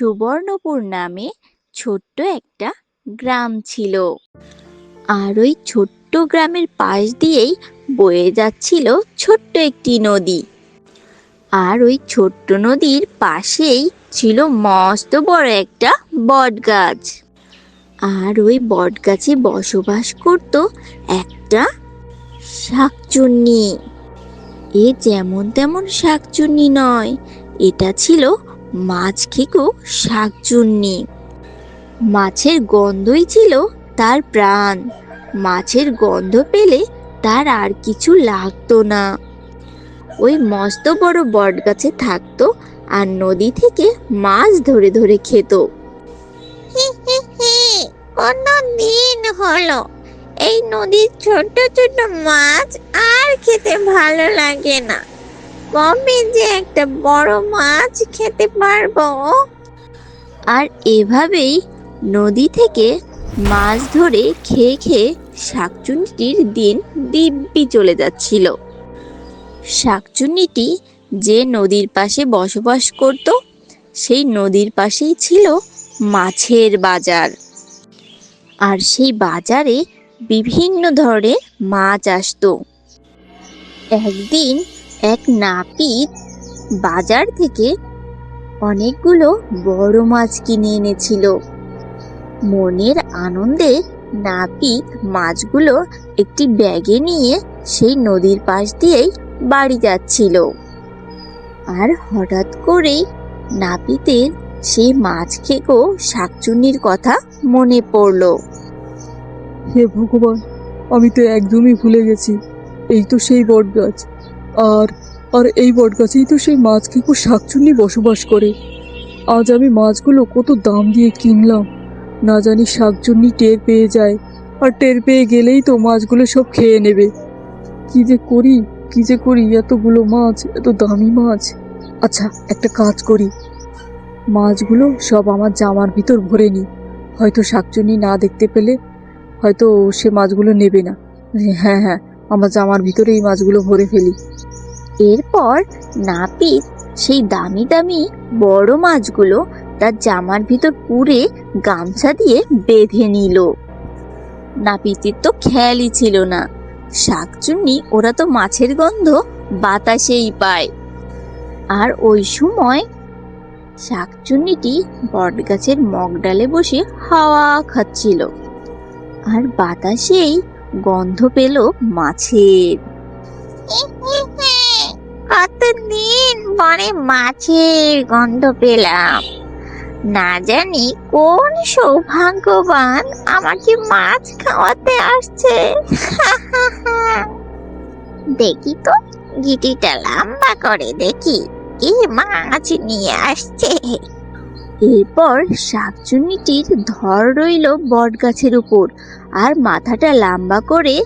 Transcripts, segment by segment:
সুবর্ণপুর নামে ছোট্ট একটা গ্রাম ছিল। আর ওই ছোট্ট গ্রামের পাশ দিয়েই বয়ে যাচ্ছিল ছোট্ট একটি নদী। আর ওই ছোট্ট নদীর পাশেই ছিল মস্ত বড় একটা বট গাছ। আর ওই বট গাছে বসবাস করত একটা শাকচুন্নি। এ যেমন তেমন শাকচুন্নি নয়, এটা ছিল মাছ খেকো শাকচুন্নি। মাছের গন্ধই ছিল তার প্রাণ। মাছের গন্ধ পেলে তার আর কিছু লাগতো না। ওই মস্ত বড় বট গাছে থাকতো আর নদী থেকে মাছ ধরে ধরে খেত। কতদিন হলো এই নদীর ছোট ছোট মাছ আর খেতে ভালো লাগে না। কবে যে একটা বড় মাছ খেতে পারবো। আর এভাবেই নদী থেকে মাছ ধরে খেয়ে খেয়ে শাকচুন্নিটির দিন দিব্যি চলে যাচ্ছিল। শাকচুন্নিটি যে নদীর পাশে বসবাস করত, সেই নদীর পাশেই ছিল মাছের বাজার। আর সেই বাজারে বিভিন্ন ধরনের মাছ আসতো। একদিন এক নাপিত বাজার থেকে অনেকগুলো বড় মাছ কিনে এনেছিল। মনের আনন্দে নাপিত মাছগুলো একটি ব্যাগে নিয়ে সেই নদীর পাশ দিয়েই বাড়ি যাচ্ছিল। আর হঠাৎ করেই নাপিতের সেই মাছ খেকো শাকচুন্নির কথা মনে পড়ল। হে ভগবান, আমি তো একদমই ভুলে গেছি, এই তো সেই বট গাছ। আর আর এই বট গাছেই তো সেই মাছ খেকো শাকচুন্নি বসবাস করে। আজ আমি মাছগুলো কত দাম দিয়ে কিনলাম, না জানি শাকচুন্নি টের পেয়ে যায়, আর টের পেয়ে গেলেই তো মাছগুলো সব খেয়ে নেবে। কি যে করি, কি যে করি, এতগুলো মাছ, এত দামি মাছ। আচ্ছা, একটা কাজ করি, মাছগুলো সব আমার জামার ভিতর ভরে নিই। হয়তো শাকচুন্নি না দেখতে পেলে হয়তো সে মাছগুলো নেবে না। হ্যাঁ হ্যাঁ, আমার জামার ভিতরে এই মাছগুলো ভরে ফেলি। এরপর নাপিত সেই দামি দামি বড় মাছগুলো তার জামার ভিতর পুরে গামছা দিয়ে বেঁধে নিল। নাপিতের তো খেয়ালই ছিল না, শাকচুন্নি ওরা তো মাছের গন্ধ বাতাসেই পায়। আর ওই সময় শাকচুন্নিটি বটগাছের মগডালে বসে হাওয়া খাচ্ছিল, আর বাতাসেই গন্ধ পেল মাছের। কতদিন পরে মাছের গন্ধ পেলাম। না জানি কোন সৌভাগ্যবান আমাকে মাছ খাওয়াতে আসছে। দেখি তো, গিটিটা লম্বা করে দেখি কি মাছ নিয়ে আসছে। এরপর শাকচুন্নিটির ধর রইল বট গাছের উপর, আর মাথাটা লম্বা করে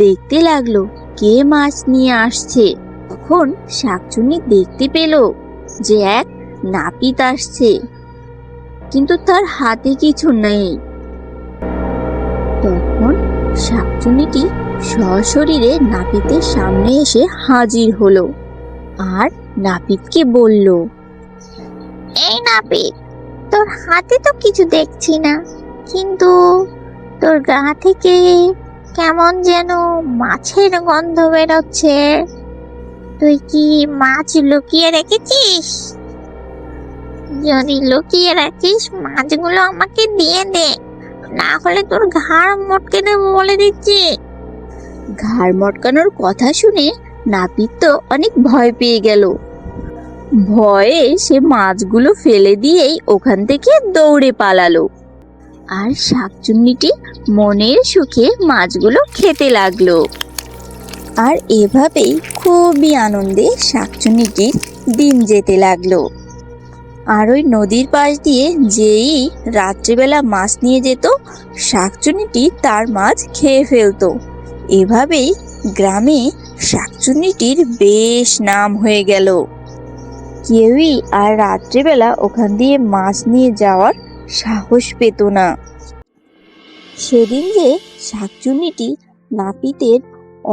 দেখতে লাগলো কে মাছ নিয়ে আসছে। তখন শাকচুন্নি দেখতে পেল যে এক নাপিত আসছে, কিন্তু তার হাতে কিছু নেই। তখন শাকচুন্নিটি সশরীরে নাপিতের সামনে এসে হাজির হলো আর নাপিতকে বলল, এই নাপিত, তোর হাতে তো কিছু দেখছি না, কিন্তু তোর গা থেকে কেমন যেন মাছের গন্ধ বেরোচ্ছে। তুই কি মাছ লুকিয়ে রেখেছিস? যদি লুকিয়ে রাখিস মাছগুলো আমাকে দিয়ে দে, না হলে তোর ঘাড় মটকে দেবো বলে দিচ্ছি। ঘাড় মটকানোর কথা শুনে নাপিত তো অনেক ভয় পেয়ে গেল। ভয়ে সে মাছগুলো ফেলে দিয়েই ওখান থেকে দৌড়ে পালালো। আর শাকচুন্নিটি মনের সুখে মাছগুলো খেতে লাগলো। আর এভাবেই খুবই আনন্দে শাকচুন্নিটির দিন যেতে লাগলো। আর ওই নদীর পাশ দিয়ে যেই রাত্রিবেলা মাছ নিয়ে যেত, শাকচুন্নিটি তার মাছ খেয়ে ফেলতো। এভাবেই গ্রামে শাকচুন্নিটির বেশ নাম হয়ে গেল। কেউই আর রাত্রিবেলা ওখান দিয়ে মাছ নিয়ে যাওয়ার সাহস পেত না। সেদিন যে শাকচুন্নিটি নাপিতের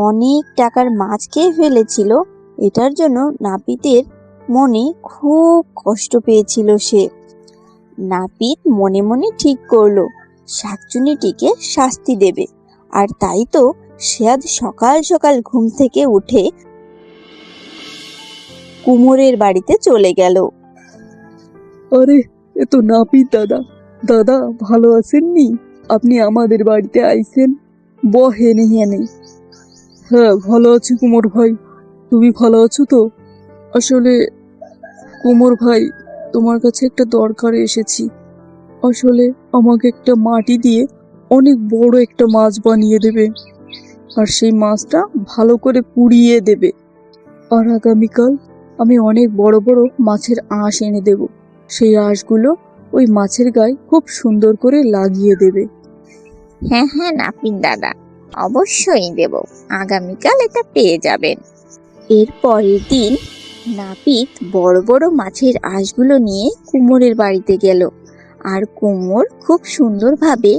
অনেক টাকার মাছ খেয়ে ফেলেছিল, এটার জন্য নাপিতের মনে খুব কষ্ট পেয়েছিল সে। নাপিত মনে মনে ঠিক করলো শাকচুন্নিটিকে শাস্তি দেবে। আর তাই তো সে আজ সকাল সকাল ঘুম থেকে উঠে কুমোরের বাড়িতে চলে গেল। আরে, এ তো নাপিত দাদা। দাদা, ভালো আছেননি? আপনি আমাদের বাড়িতে আইছেন? বহেন হেনে। হ্যাঁ, ভালো আছি কুমোর ভাই। তুমি ভালো আছো তো? আসলে কুমোর ভাই, তোমার কাছে একটা দরকারে এসেছি। আসলে আমাকে একটা মাটি দিয়ে অনেক বড় একটা মাছ বানিয়ে দেবে, আর সেই মাছটা ভালো করে পুড়িয়ে দেবে। আর আগামীকাল আমি অনেক বড় বড় মাছের আঁশ এনে দেব। সেই আঁশগুলো ওই মাছের গায়ে খুব সুন্দর করে লাগিয়ে দেবে। হ্যাঁ হ্যাঁ নাপিত দাদা, অবশ্যই দেব। আগামীকাল এটা পেয়ে যাবেন। এর পরের দিন নাপিত বড় বড় মাছের আঁশগুলো নিয়ে কুমোরের বাড়িতে গেল। আর কুমোর খুব সুন্দরভাবে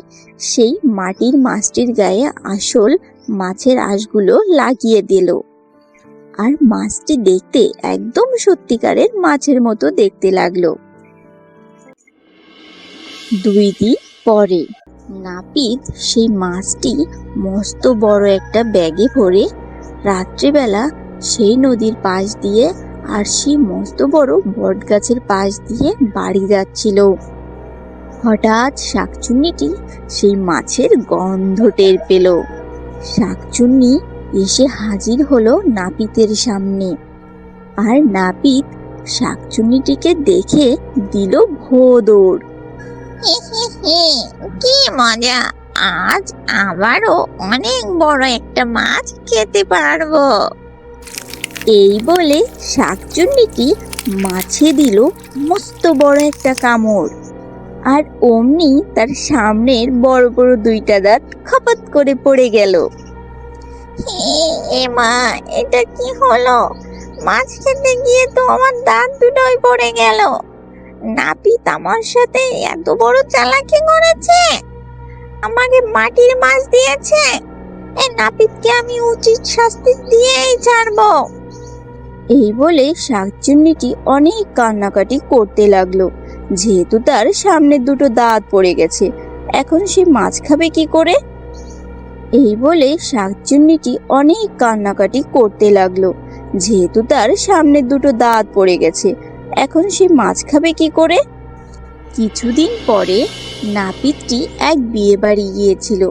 সেই মাটির মাছটির গায়ে আসল মাছের আঁশগুলো লাগিয়ে দিল। আর মাছটি দেখতে একদম সত্যিকারের মাছের মতো দেখতে লাগলো। 2 দিন পরে নাপিত সেই মাছটি মস্ত বড় একটা ব্যাগে ভরে রাত্রিবেলা সেই নদীর পাশ দিয়ে আর সেই মস্ত বড় বট গাছের পাশ দিয়ে বাড়ি যাচ্ছিল। হঠাৎ শাকচুন্নিটি সেই মাছের গন্ধ টের পেল। শাকচুন্নি এসে হাজির হলো নাপিতের সামনে। আর নাপিত শাকচুন্নিটিকে দেখে দিল ভোঁদৌড়। কি মজা! আজ আবারও অনেক বড় একটা মাছ খেতে পারবো। এই বলে শাকচুন্নিটি মাছে দিল মস্ত বড় একটা কামড়। আর অমনি তার সামনের বড় বড় 2টা দাঁত খপাত করে পড়ে গেল। এ মা, এটা কি হলো? মাছ খেতে গিয়ে তো আমার দাঁত দুটোই পড়ে গেল। নাপিত আমার সাথে এত বড় চালাকি করেছে, আমাকে মাটির মাছ দিয়েছে। এই নাপিতকে আমি উচিত শাস্তি দিয়েই ছাড়বো। এই বলে শাকচুন্নিটি অনেক কান্নাকাটি করতে লাগলো। যেহেতু তার সামনের 2টো দাঁত পড়ে গেছে, এখন সে মাছ খাবে কি করে? এই বলে শাকচুন্নিটি অনেক কান্নাকাটি করতে লাগলো। যেহেতু তার সামনের 2টো দাঁত পড়ে গেছে, এখন সে মাছ খাবে কি করে? কিছুদিন পরে নাপিতটি এক বিয়ে বাড়ি গিয়েছিল।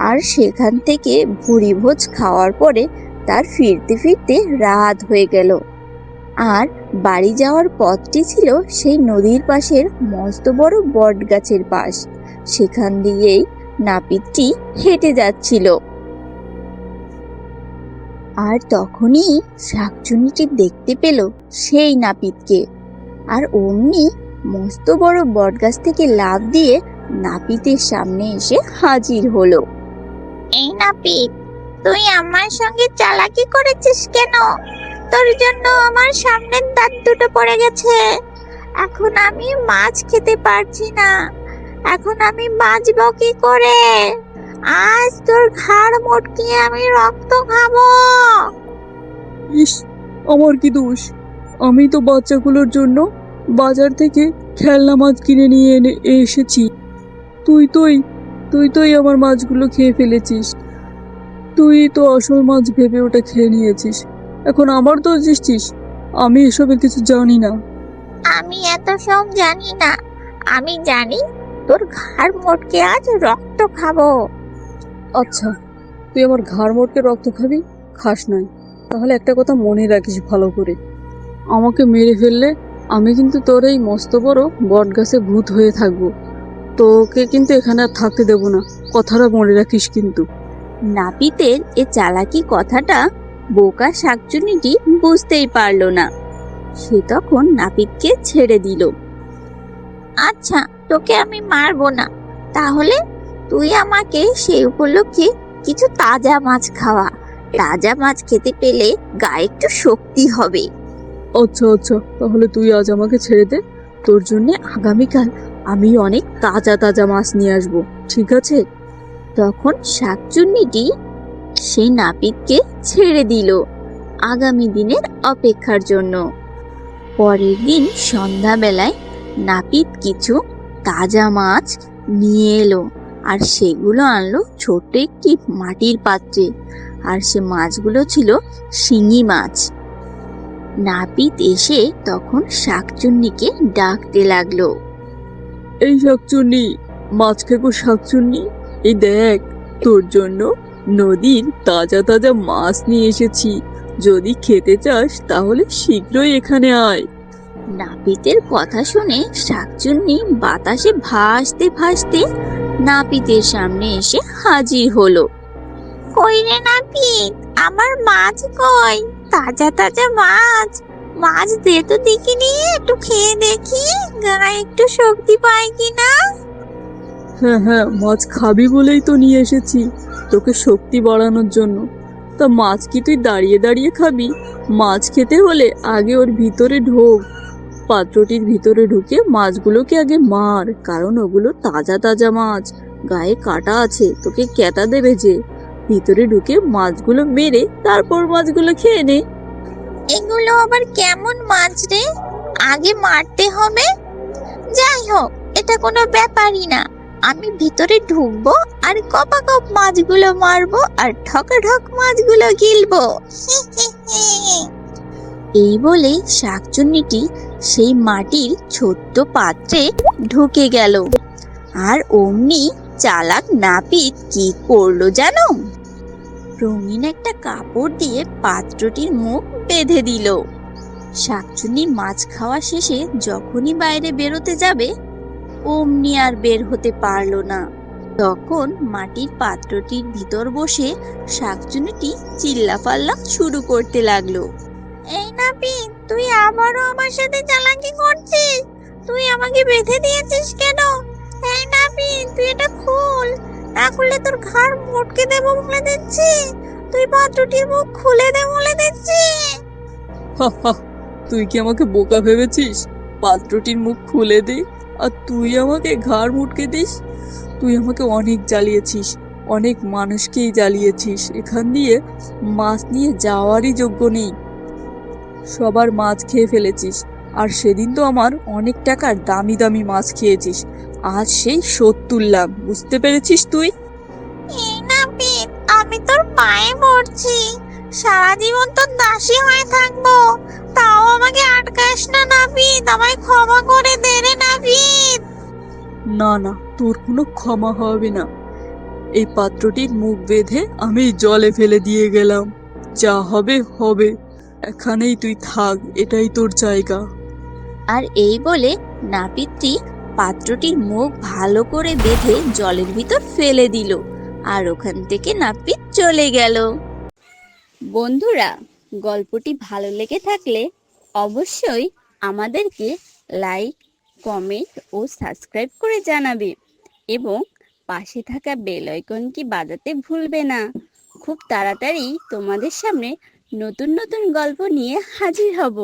আর সেখান থেকে ভুরিভোজ খাওয়ার পরে তার ফিরতে ফিরতে রাত হয়ে গেল। আর বাড়ি যাওয়ার পথটি ছিল সেই নদীর পাশের মস্ত বড় বট গাছের পাশ। সেখান দিয়েই নাপিতটি হেঁটে যাচ্ছিল। আর তখনই শাকচুন্নিটি দেখতে পেল সেই নাপিতকে। আর অমনি মস্ত বড় বট গাছ থেকে লাফ দিয়ে নাপিতের সামনে এসে হাজির হলো। এই নাপিত, তুই আমার সঙ্গে চালাকি করেছিস কেন? তোর জন্য আমার সামনের দাঁত দুটো পড়ে গেছে। এখন আমি মাছ খেতে পারছি না। এখন আমি বাঁচবো কি করে? আজ তোর ঘাড় মটকিয়ে আমি রক্ত খাবো। ইস, আমার কি দোষ? আমি তো বাচ্চাগুলোর জন্য বাজার থেকে খেলনা মাছ কিনে নিয়ে এসেছি। তুই আমার মাছগুলো খেয়ে ফেলেছিস। তুই তো আসল মাছ ভেবে ওটা খেয়ে নিয়েছিস। এখন আমার দোষ দিচ্ছিস? আমি এসবের কিছু জানি না। আমি এত সব জানি না। আমি জানি তোর ঘাড় মটকে আজ রক্ত খাবো। আচ্ছা, তুই আমার ঘাড় মোটকে রক্ত খাবি? খাস নাই? তাহলে একটা কথা মনে রাখিস ভালো করে, আমাকে মেরে ফেললে আমি কিন্তু তোর এই মস্ত বড় বট গাছে ভূত হয়ে থাকবো। তোকে কিন্তু এখানে আর থাকতে দেবো না, কথাটা মনে রাখিস কিন্তু। নাপিতের এ চালাকি কথাটা বোকা শাকচুন্নিটি বুঝতেই পারলো না। সে তখন নাপিতকে ছেড়ে দিল। আচ্ছা, তোকে আমি মারবো না। তাহলে তুই আমাকে সেই উপলক্ষে কিছু তাজা মাছ খাওয়া। তাজা মাছ খেতে পেলে গায়ে একটু শক্তি হবে। আচ্ছা আচ্ছা, তাহলে তুই আজ আমাকে ছেড়ে দে। তোর জন্য আগামীকাল আমি অনেক তাজা তাজা মাছ নিয়ে আসবো, ঠিক আছে? তখন শাকচুন্নিটি সেই নাপিতকে ছেড়ে দিল আগামী দিনের অপেক্ষার জন্য। পরের দিন সন্ধ্যাবেলায় নাপিত কিছু তাজা মাছ নিয়ে এলো আর সেগুলো আনলো ছোট্ট একটি মাটির পাত্রে। আর সে মাছগুলো ছিল শিঙি মাছ। নাপিত এসে তখন শাকচুন্নিকে ডাকতে লাগলো। এই শাকচুন্নি, মাছ খেকো শাকচুন্নি, এই দেখ, তোর জন্য নদীর তাজা তাজা মাছ নিয়ে এসেছি। যদি খেতে চাস তাহলে শীঘ্রই এখানে আয়। নাপিতের কথা শুনে শাকচুন্নি বাতাসে ভাসতে ভাসতে নাপিতের সামনে এসে হাজির হলো। কই রে নাপিত, আমার মাছ কই? তাজা তাজা মাছ, মাছ দে তো দেখিনি, একটু খেয়ে দেখি গায়ে একটু শক্তি পাই কিনা। হ্যাঁ হ্যাঁ, মাছ খাবি বলেই তো নিয়ে এসেছি, তোকে শক্তি বাড়ানোর জন্য। তা মাছ কি তুই দাঁড়িয়ে দাঁড়িয়ে খাবি? মাছ খেতে হলে আগে ওর ভিতরে ঢোক। পাত্রটির ভিতরে ঢুকে মাছগুলোকে আগে মার, কারণ ওগুলো তাজা তাজা মাছ, গায়ে কাটা আছে, তোকে ক্যাতা দেবে যে। ভিতরে ঢুকে মাছগুলো মেরে তারপর মাছগুলো খেয়ে নে। এগুলো আবার কেমন মাছ রে? আগে মারতে হবে? যাই হোক, এটা কোনো ব্যাপারই না। আমি ভিতরে ঢুকবো আর কপাকপ মাছগুলো মারবো আর ঠকাঠক মাছগুলো গিলবো। এই বলে শাকচুন্নিটি সেই মাটির ছোট্ট পাত্রে ঢুকে গেল। আর অমনি চালাক নাপিত কি করলো জানো? রঙিন একটা কাপড় দিয়ে পাত্রটির মুখ বেঁধে দিল। শাকচুন্নি মাছ খাওয়া শেষে যখনই বাইরে বেরোতে যাবে, অমনি আর বের হতে পারলো না। তখন মাটির পাত্রটির ভিতর বসে শাকচুন্নিটি চিল্লাপাল্লা শুরু করতে লাগলো। এই নাপিত, তুই আবারও আমার সাথে চালাকি করছিস? তুই আমাকে বেঁধে দিয়েছিস কেন? এই নাপিত, তুই এটা খুল, না খুললে তোর ঘাড় মটকে দেবো বলে দিচ্ছি। তুই পাত্রটির মুখ খুলে দে বলে দিচ্ছি। হা হা, তুই কি আমাকে বোকা ভেবেছিস? পাত্রটির মুখ খুলে দে আর তুই আমাকে ঘাড় মুটকে দিস? তুই আমাকে অনেক জ্বালিয়েছিস, অনেক মানুষকেই জ্বালিয়েছিস। এখান দিয়ে মাছ নিয়ে যাওয়ারই যোগ্য নেই। সবার মাছ খেয়ে ফেলেছিস, আর সেদিন তো আমার অনেক টাকার দামি দামি মাছ খেয়েছিস। আজ সেই শোধ তুললাম, বুঝতে পেরেছিস তুই? এই নাপিত, আমি তোর পায়ে পড়ছি, সারা জীবন তোর দাসী হয়ে থাকবো, তাও আমাকে আটকাস না নাপিত। আমায় ক্ষমা করে দে রে নাপিত। না না, তোর কোনো ক্ষমা হবে না। এই পাত্রটির মুখ বেঁধে আমি জলে ফেলে দিয়ে গেলাম। যা হবে হবে, এখানেই তুই থাক, এটাই তোর জায়গা। আর এই বলে নাপিতটি পাত্রটির মুখ ভালো করে বেঁধে জলের ভিতর ফেলে দিল। আর ওখান থেকে নাপিত চলে গেল। বন্ধুরা, গল্পটি ভালো লেগে থাকলে অবশ্যই আমাদেরকে লাইক, কমেন্ট ও সাবস্ক্রাইব করে জানাবে এবং পাশে থাকা বেল আইকনটি বাজাতে ভুলবে না। খুব তাড়াতাড়ি তোমাদের সামনে নতুন নতুন গল্প নিয়ে হাজির হব।